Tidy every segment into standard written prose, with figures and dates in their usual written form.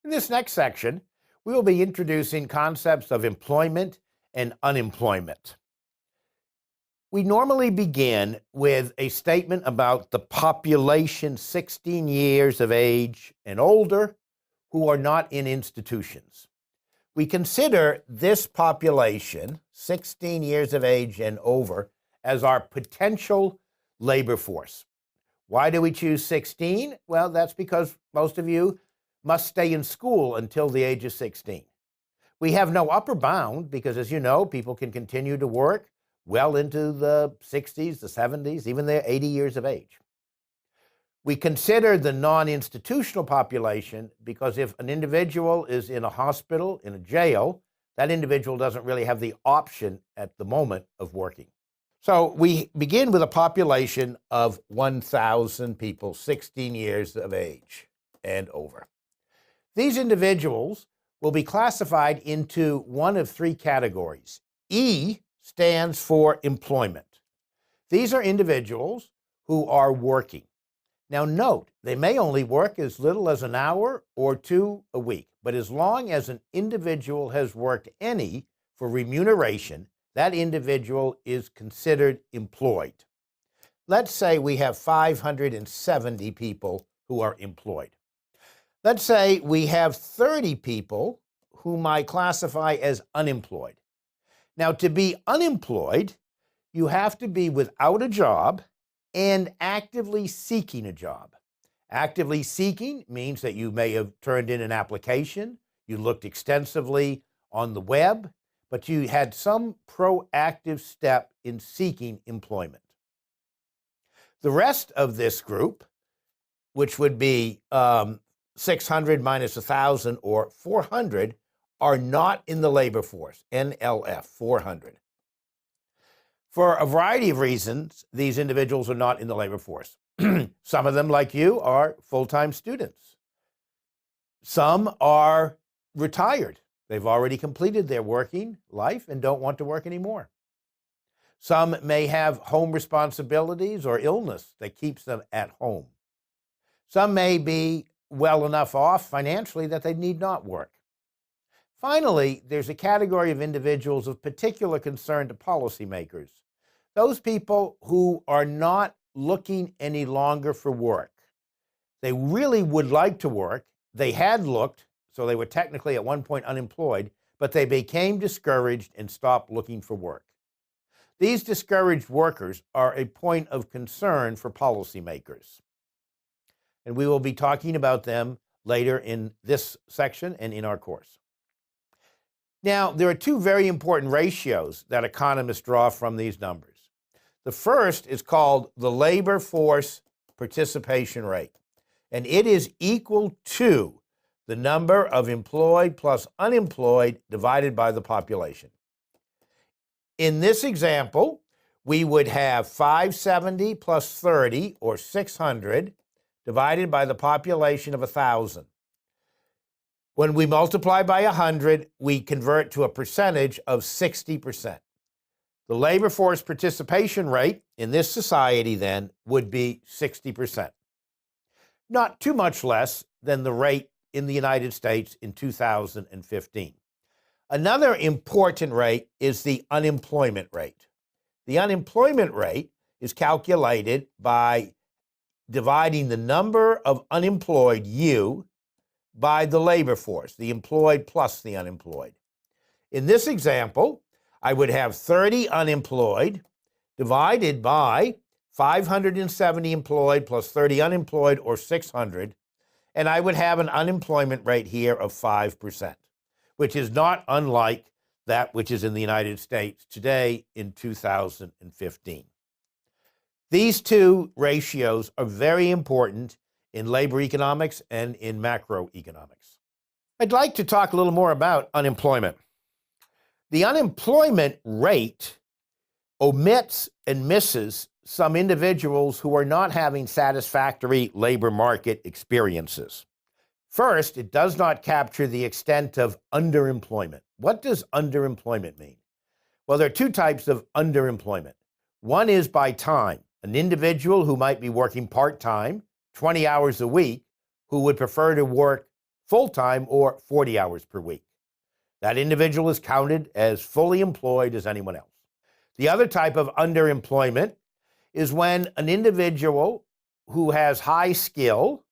In this next section, we will be introducing concepts of employment and unemployment. We normally begin with a statement about the population 16 years of age and older who are not in institutions. We consider this population, 16 years of age and over, as our potential labor force. Why do we choose 16? Well, that's because most of you must stay in school until the age of 16. We have no upper bound because, as you know, people can continue to work well into the 60s, the 70s, even their 80 years of age. We consider the non-institutional population because if an individual is in a hospital, in a jail, that individual doesn't really have the option at the moment of working. So we begin with a population of 1,000 people, 16 years of age and over. These individuals will be classified into one of three categories. E stands for employment. These are individuals who are working. Now note, they may only work as little as an hour or two a week, but as long as an individual has worked any for remuneration, that individual is considered employed. Let's say we have 570 people who are employed. Let's say we have 30 people whom I classify as unemployed. Now, to be unemployed, you have to be without a job and actively seeking a job. Actively seeking means that you may have turned in an application, you looked extensively on the web, but you had some proactive step in seeking employment. The rest of this group, which would be 600 minus 1,000 or 400, are not in the labor force, NLF, 400. For a variety of reasons, these individuals are not in the labor force. Some of them, like you, are full-time students. Some are retired. They've already completed their working life and don't want to work anymore. Some may have home responsibilities or illness that keeps them at home. Some may be well enough off financially that they need not work. Finally, there's a category of individuals of particular concern to policymakers. Those people who are not looking any longer for work. They really would like to work. They had looked, so they were technically at one point unemployed, but they became discouraged and stopped looking for work. These discouraged workers are a point of concern for policymakers. And we will be talking about them later in this section and in our course. Now, there are two very important ratios that economists draw from these numbers. The first is called the labor force participation rate, and it is equal to the number of employed plus unemployed divided by the population. In this example, we would have 570 plus 30, or 600, divided by the population of 1,000. When we multiply by 100, we convert to a percentage of 60%. The labor force participation rate in this society then would be 60%. Not too much less than the rate in the United States in 2015. Another important rate is the unemployment rate. The unemployment rate is calculated by dividing the number of unemployed, you, by the labor force, the employed plus the unemployed. In this example, I would have 30 unemployed divided by 570 employed plus 30 unemployed, or 600, and I would have an unemployment rate here of 5%, which is not unlike that which is in the United States today in 2015. These two ratios are very important in labor economics and in macroeconomics. I'd like to talk a little more about unemployment. The unemployment rate omits and misses some individuals who are not having satisfactory labor market experiences. First, it does not capture the extent of underemployment. What does underemployment mean? Well, there are two types of underemployment. One is by time. An individual who might be working part-time, 20 hours a week, who would prefer to work full-time or 40 hours per week. That individual is counted as fully employed as anyone else. The other type of underemployment is when an individual who has high skill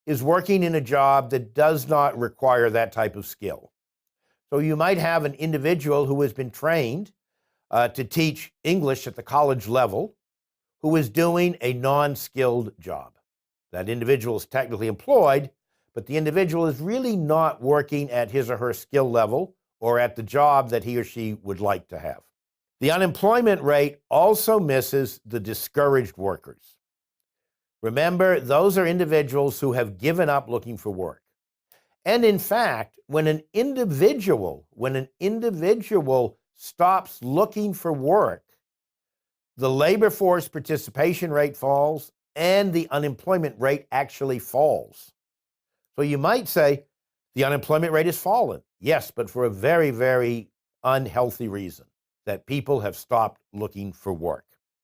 is working in a job that does not require that type of skill. So you might have an individual who has been trained to teach English at the college level who is doing a non-skilled job. That individual is technically employed, but the individual is really not working at his or her skill level or at the job that he or she would like to have. The unemployment rate also misses the discouraged workers. Remember, those are individuals who have given up looking for work. And in fact, when an individual stops looking for work, the labor force participation rate falls and the unemployment rate actually falls. So you might say the unemployment rate has fallen. Yes, but for a very, very unhealthy reason, that people have stopped looking for work.